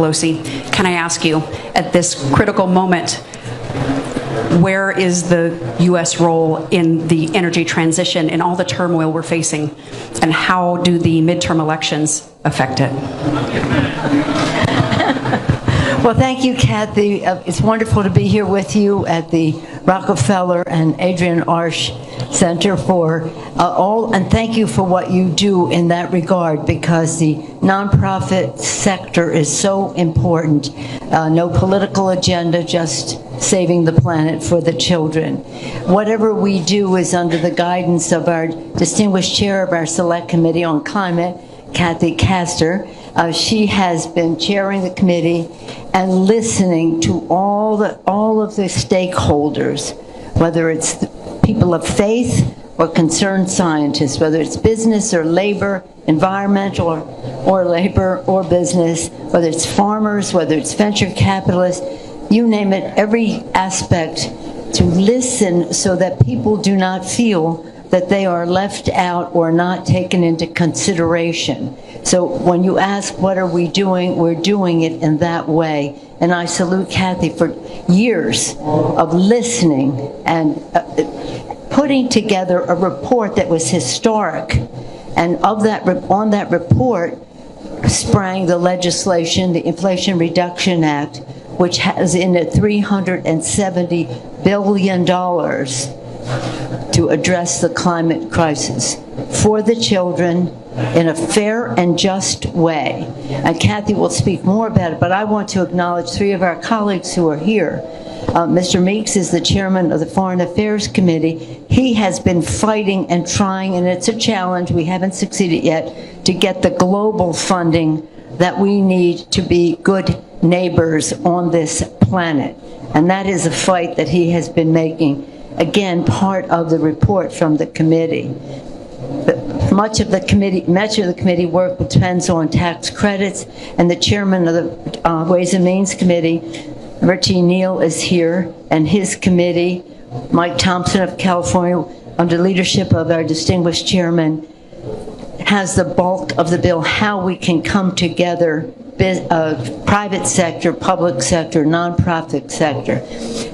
Pelosi, can I ask you, at this critical moment, where is the U.S. role in the energy transition and all the turmoil we're facing, and how do the midterm elections affect it? Well, thank you, Kathy. It's wonderful to be here with you at the Rockefeller and Adrienne Arsh Center for and thank you for what you do in that regard, because the nonprofit sector is so important. No political agenda, just saving the planet for the children. Whatever we do is under the guidance of our distinguished chair of our Select Committee on Climate, Kathy Castor. She has been chairing the committee and listening to all of the stakeholders, whether it's the people of faith or concerned scientists, whether it's business or labor, environmental or labor or business, whether it's farmers, whether it's venture capitalists, you name it, every aspect, to listen so that people do not feel that they are left out or not taken into consideration. So when you ask what are we doing, we're doing it in that way. And I salute Kathy for years of listening and putting together a report that was historic. And on that report sprang the legislation, the Inflation Reduction Act, which has in it $370 billion to address the climate crisis for the children in a fair and just way. And Kathy will speak more about it, but I want to acknowledge three of our colleagues who are here. Mr. Meeks is the chairman of the Foreign Affairs Committee. He has been fighting and trying, and it's a challenge, we haven't succeeded yet, to get the global funding that we need to be good neighbors on this planet. And that is a fight that he has been making. Again, part of the report from the committee. Much of the committee work depends on tax credits, and the chairman of the Ways and Means Committee, Richie Neal, is here, and his committee, Mike Thompson of California, under leadership of our distinguished chairman, has the bulk of the bill, how we can come together, private sector, public sector, nonprofit sector.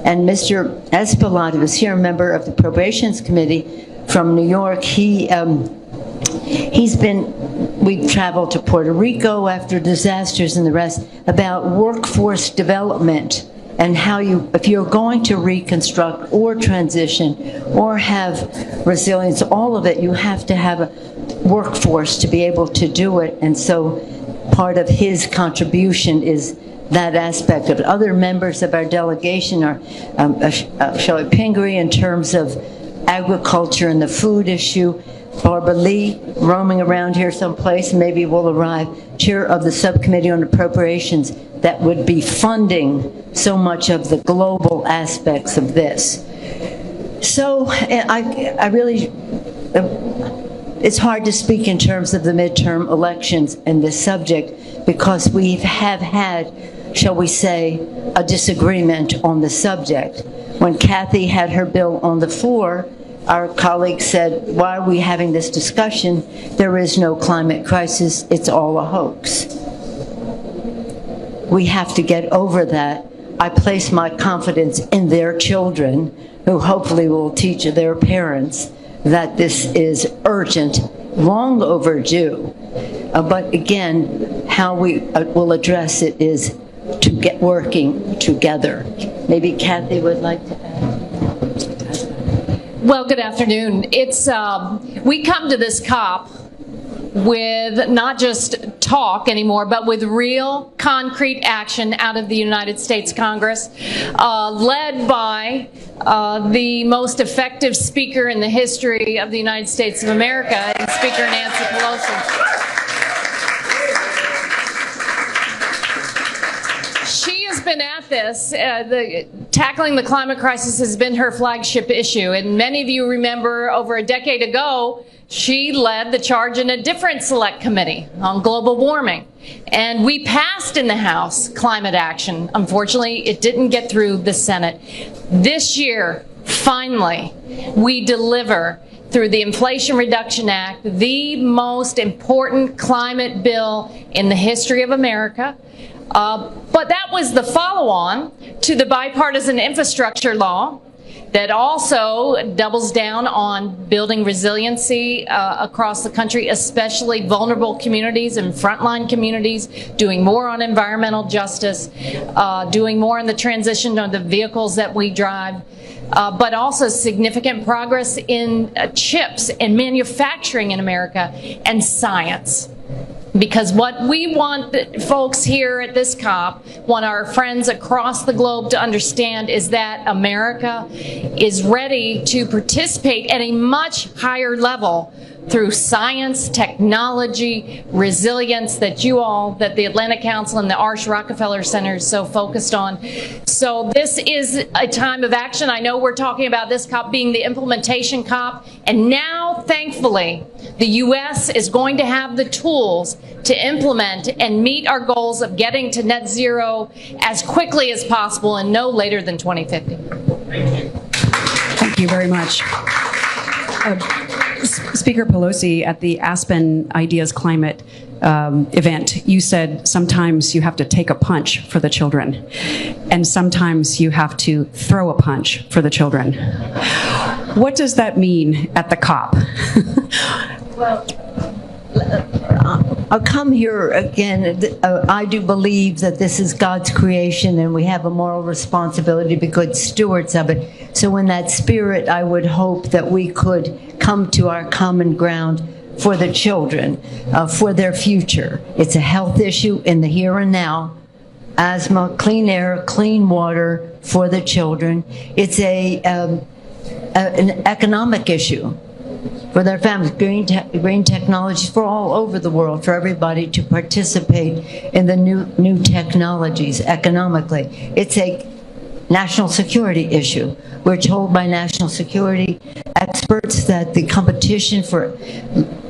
And Mr. Espelot, who is here, a member of the Appropriations Committee from New York, we've traveled to Puerto Rico after disasters and the rest, about workforce development and how if you're going to reconstruct or transition or have resilience, all of it, you have to have a workforce to be able to do it. And so part of his contribution is that aspect of it. Other members of our delegation are Shelley Pingree in terms of agriculture and the food issue, Barbara Lee, roaming around here someplace, maybe will arrive, chair of the subcommittee on appropriations that would be funding so much of the global aspects of this. So I really, it's hard to speak in terms of the midterm elections and this subject because we have had, shall we say, a disagreement on the subject. When Kathy had her bill on the floor, our colleague said, why are we having this discussion? There is no climate crisis, it's all a hoax. We have to get over that. I place my confidence in their children, who hopefully will teach their parents that this is urgent, long overdue. But again, how we will address it is to get working together. Maybe Kathy would like to add. Well, good afternoon. It's we come to this COP with not just talk anymore, but with real concrete action out of the United States Congress, led by the most effective speaker in the history of the United States of America, and Speaker Nancy Pelosi. Been at this. Tackling the climate crisis has been her flagship issue, and many of you remember over a decade ago she led the charge in a different select committee on global warming, and we passed in the House climate action. Unfortunately, it didn't get through the Senate. This year, finally, we deliver through the Inflation Reduction Act, the most important climate bill in the history of America. But that was the follow-on to the bipartisan infrastructure law that also doubles down on building resiliency across the country, especially vulnerable communities and frontline communities, doing more on environmental justice, doing more in the transition of the vehicles that we drive, but also significant progress in chips and manufacturing in America and science. Because what we want folks here at this COP, want our friends across the globe to understand, is that America is ready to participate at a much higher level through science, technology, resilience that that the Atlantic Council and the Arsh Rockefeller Center is so focused on. So this is a time of action. I know we're talking about this COP being the implementation COP, and now, thankfully, the U.S. is going to have the tools to implement and meet our goals of getting to net zero as quickly as possible and no later than 2050. Thank you. Thank you very much. Speaker Pelosi, at the Aspen Ideas Climate event, you said sometimes you have to take a punch for the children, and sometimes you have to throw a punch for the children. What does that mean at the COP? Well, I'll come here again. I do believe that this is God's creation and we have a moral responsibility to be good stewards of it. So in that spirit, I would hope that we could come to our common ground for the children, for their future. It's a health issue in the here and now. Asthma, clean air, clean water for the children. It's an economic issue for their families, green technologies for all over the world, for everybody to participate in the new technologies economically. It's a national security issue. We're told by national security experts that the competition for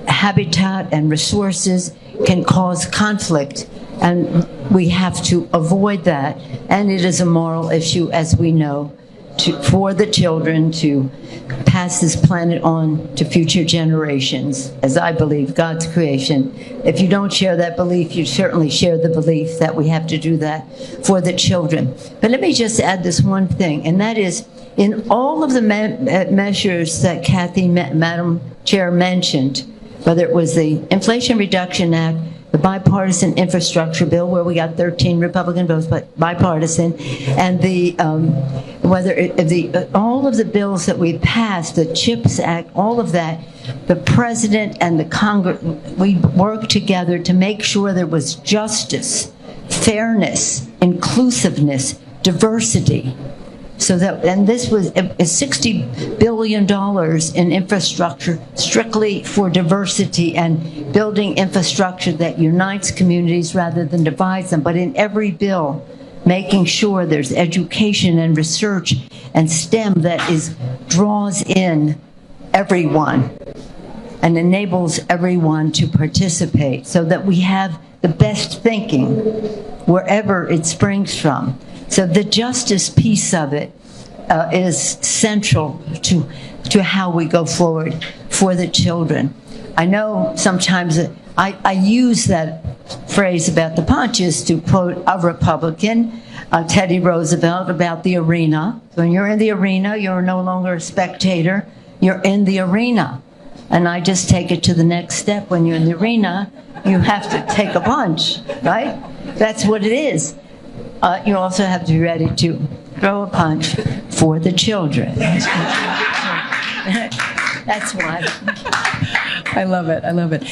habitat and resources can cause conflict, and we have to avoid that. And it is a moral issue, as we know, for the children to pass this planet on to future generations, as I believe, God's creation. If you don't share that belief, you certainly share the belief that we have to do that for the children. But let me just add this one thing, and that is, in all of the measures that Kathy, Madam Chair, mentioned, whether it was the Inflation Reduction Act, the bipartisan infrastructure bill, where we got 13 Republican votes, but bipartisan, and all of the bills that we passed, the CHIPS Act, all of that, the President and the Congress, we worked together to make sure there was justice, fairness, inclusiveness, diversity. So that, and this was $60 billion in infrastructure strictly for diversity and building infrastructure that unites communities rather than divides them. But in every bill, making sure there's education and research and STEM that draws in everyone and enables everyone to participate, so that we have the best thinking wherever it springs from. So the justice piece of it is central to how we go forward for the children. I know sometimes I use that phrase about the punches to quote a Republican, Teddy Roosevelt, about the arena. When you're in the arena, you're no longer a spectator, you're in the arena. And I just take it to the next step. When you're in the arena, you have to take a punch, right? That's what it is. You also have to be ready to throw a punch for the children. That's why. I love it. I love it.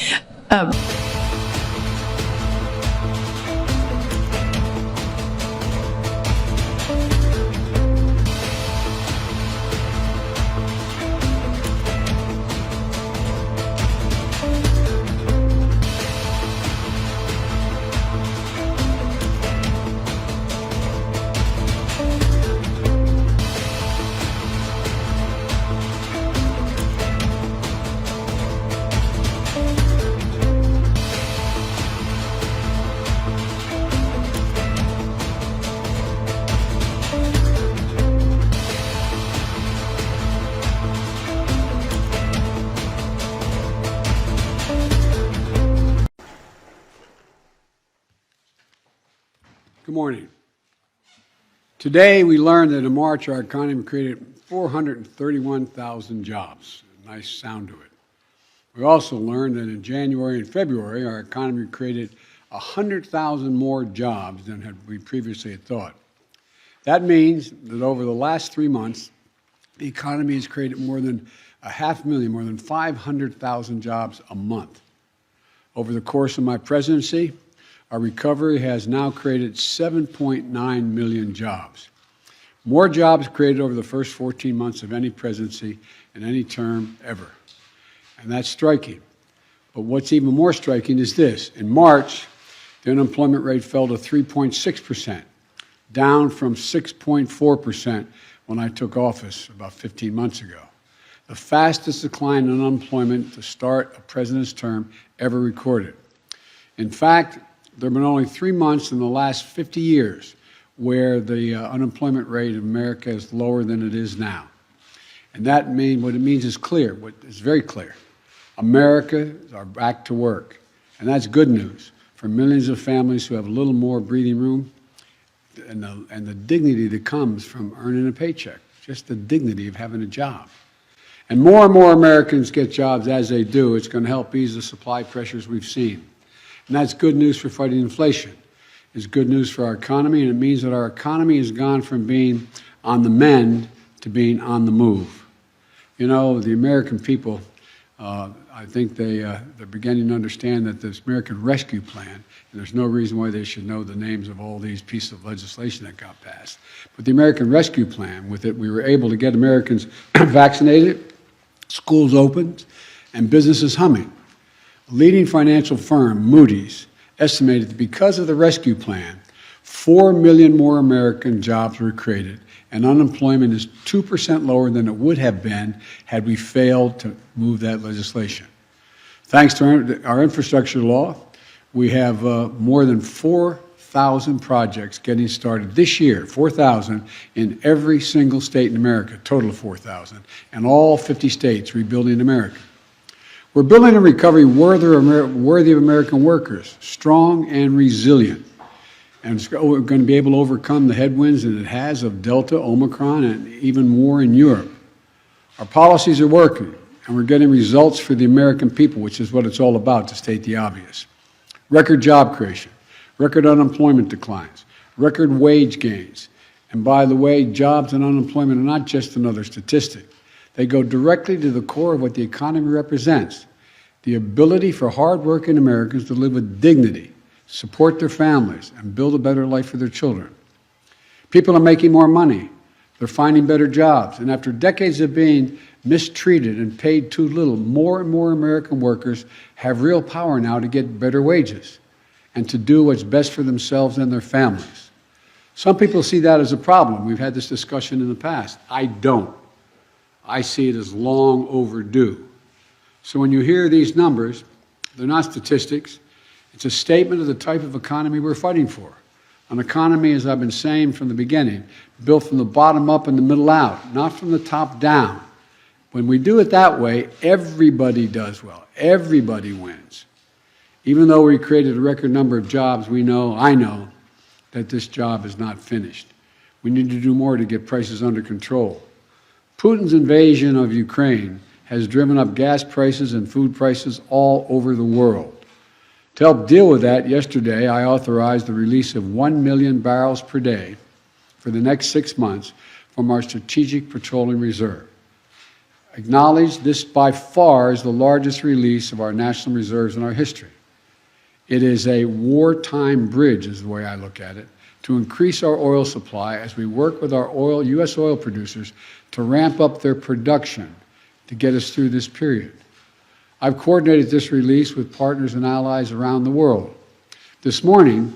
Good morning. Today we learned that in March our economy created 431,000 jobs. A nice sound to it. We also learned that in January and February our economy created 100,000 more jobs than we previously had thought. That means that over the last 3 months, the economy has created more than 500,000, more than 500,000 jobs a month. Over the course of my presidency, our recovery has now created 7.9 million jobs. More jobs created over the first 14 months of any presidency in any term ever. And that's striking. But what's even more striking is this. In March, the unemployment rate fell to 3.6%, down from 6.4% when I took office about 15 months ago. The fastest decline in unemployment to start a president's term ever recorded. In fact, there have been only 3 months in the last 50 years where the unemployment rate in America is lower than it is now. And what it means is clear, it's very clear. Americans are back to work. And that's good news for millions of families who have a little more breathing room and the dignity that comes from earning a paycheck, just the dignity of having a job. And more Americans get jobs as they do. It's going to help ease the supply pressures we've seen. And that's good news for fighting inflation. It's good news for our economy, and it means that our economy has gone from being on the mend to being on the move. You know, the American people, I think they're beginning to understand that this American Rescue Plan, and there's no reason why they should know the names of all these pieces of legislation that got passed. But the American Rescue Plan, with it, we were able to get Americans vaccinated, schools opened, and businesses humming. A leading financial firm, Moody's, estimated that because of the rescue plan, 4 million more American jobs were created, and unemployment is 2% lower than it would have been had we failed to move that legislation. Thanks to our infrastructure law, we have more than 4,000 projects getting started this year, 4,000 in every single state in America, total of 4,000, and all 50 states rebuilding America. We're building a recovery worthy of American workers, strong and resilient. And we're going to be able to overcome the headwinds that it has of Delta, Omicron, and even war in Europe. Our policies are working, and we're getting results for the American people, which is what it's all about, to state the obvious. Record job creation, record unemployment declines, record wage gains. And by the way, jobs and unemployment are not just another statistic. They go directly to the core of what the economy represents, the ability for hardworking Americans to live with dignity, support their families, and build a better life for their children. People are making more money. They're finding better jobs. And after decades of being mistreated and paid too little, more and more American workers have real power now to get better wages and to do what's best for themselves and their families. Some people see that as a problem. We've had this discussion in the past. I don't. I see it as long overdue. So when you hear these numbers, they're not statistics. It's a statement of the type of economy we're fighting for. An economy, as I've been saying from the beginning, built from the bottom up and the middle out, not from the top down. When we do it that way, everybody does well. Everybody wins. Even though we created a record number of jobs, I know, that this job is not finished. We need to do more to get prices under control. Putin's invasion of Ukraine has driven up gas prices and food prices all over the world. To help deal with that, yesterday I authorized the release of 1 million barrels per day for the next 6 months from our Strategic Petroleum Reserve. Acknowledge this by far is the largest release of our national reserves in our history. It is a wartime bridge, is the way I look at it, to increase our oil supply as we work with our U.S. oil producers to ramp up their production to get us through this period. I've coordinated this release with partners and allies around the world. This morning,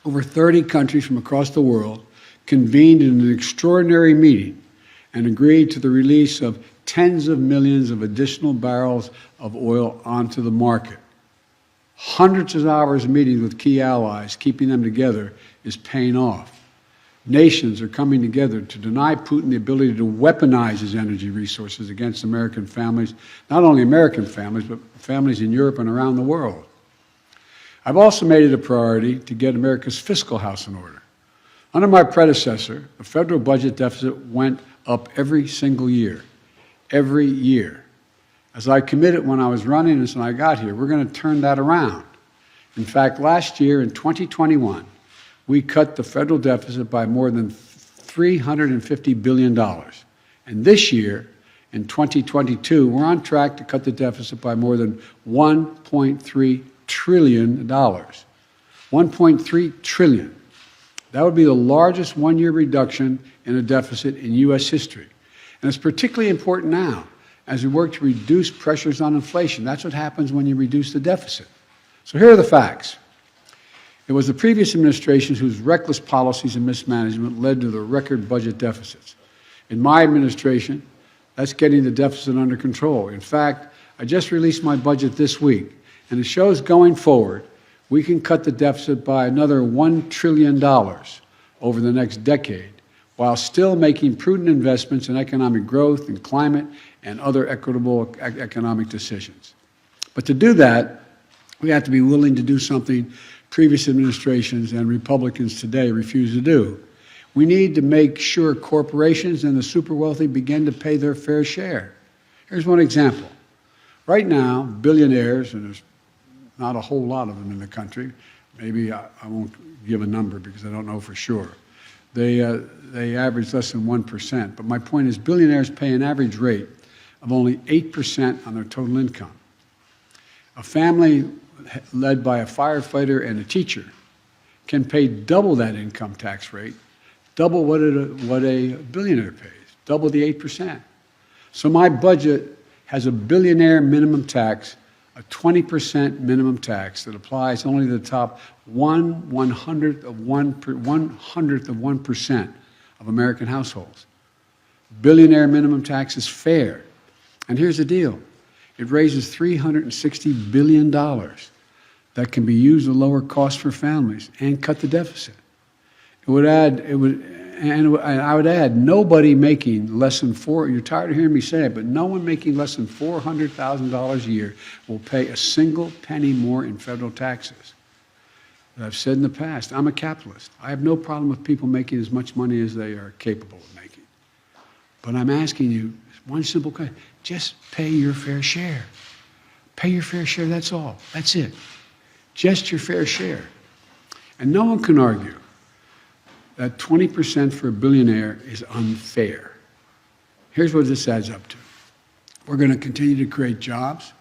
over 30 countries from across the world convened in an extraordinary meeting and agreed to the release of tens of millions of additional barrels of oil onto the market. Hundreds of hours of meetings with key allies, keeping them together, is paying off. Nations are coming together to deny Putin the ability to weaponize his energy resources against American families, not only American families, but families in Europe and around the world. I've also made it a priority to get America's fiscal house in order. Under my predecessor, the federal budget deficit went up every single year, every year. As I committed when I was running this and I got here, we're going to turn that around. In fact, last year in 2021, we cut the federal deficit by more than $350 billion. And this year, in 2022, we're on track to cut the deficit by more than $1.3 trillion. $1.3 trillion. That would be the largest one-year reduction in a deficit in U.S. history. And it's particularly important now as we work to reduce pressures on inflation. That's what happens when you reduce the deficit. So here are the facts. It was the previous administrations whose reckless policies and mismanagement led to the record budget deficits. In my administration, that's getting the deficit under control. In fact, I just released my budget this week, and it shows going forward, we can cut the deficit by another $1 trillion over the next decade, while still making prudent investments in economic growth and climate and other equitable economic decisions. But to do that, we have to be willing to do something previous administrations and Republicans today refuse to do. We need to make sure corporations and the super wealthy begin to pay their fair share. Here's one example. Right now, billionaires, and there's not a whole lot of them in the country, maybe I won't give a number because I don't know for sure, they average less than 1%. But my point is billionaires pay an average rate of only 8% on their total income. A family led by a firefighter and a teacher can pay double that income tax rate, double what a billionaire pays, double the 8%. So my budget has a billionaire minimum tax, a 20% minimum tax that applies only to the top 1/100th of 1% of American households. Billionaire minimum tax is fair. And here's the deal. It raises $360 billion that can be used to lower costs for families and cut the deficit. I would add, nobody making less than you're tired of hearing me say it, but no one making less than $400,000 a year will pay a single penny more in federal taxes. As I've said in the past, I'm a capitalist. I have no problem with people making as much money as they are capable of making. But I'm asking you one simple question. Just pay your fair share. Pay your fair share, that's all. That's it. Just your fair share. And no one can argue that 20% for a billionaire is unfair. Here's what this adds up to. We're going to continue to create jobs,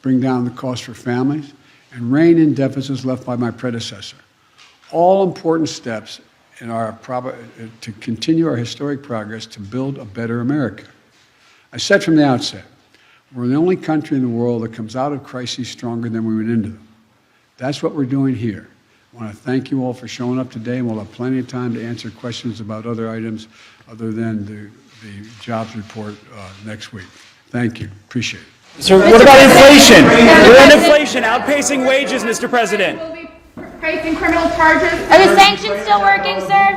bring down the cost for families, and rein in deficits left by my predecessor. All important steps in to continue our historic progress to build a better America. I said from the outset, we're the only country in the world that comes out of crises stronger than we went into them. That's what we're doing here. I want to thank you all for showing up today, and we'll have plenty of time to answer questions about other items other than the jobs report next week. Thank you. Appreciate it. Sir, what about inflation? We're on inflation outpacing wages, Mr. President. Will be facing criminal charges. Are the sanctions still working, sir?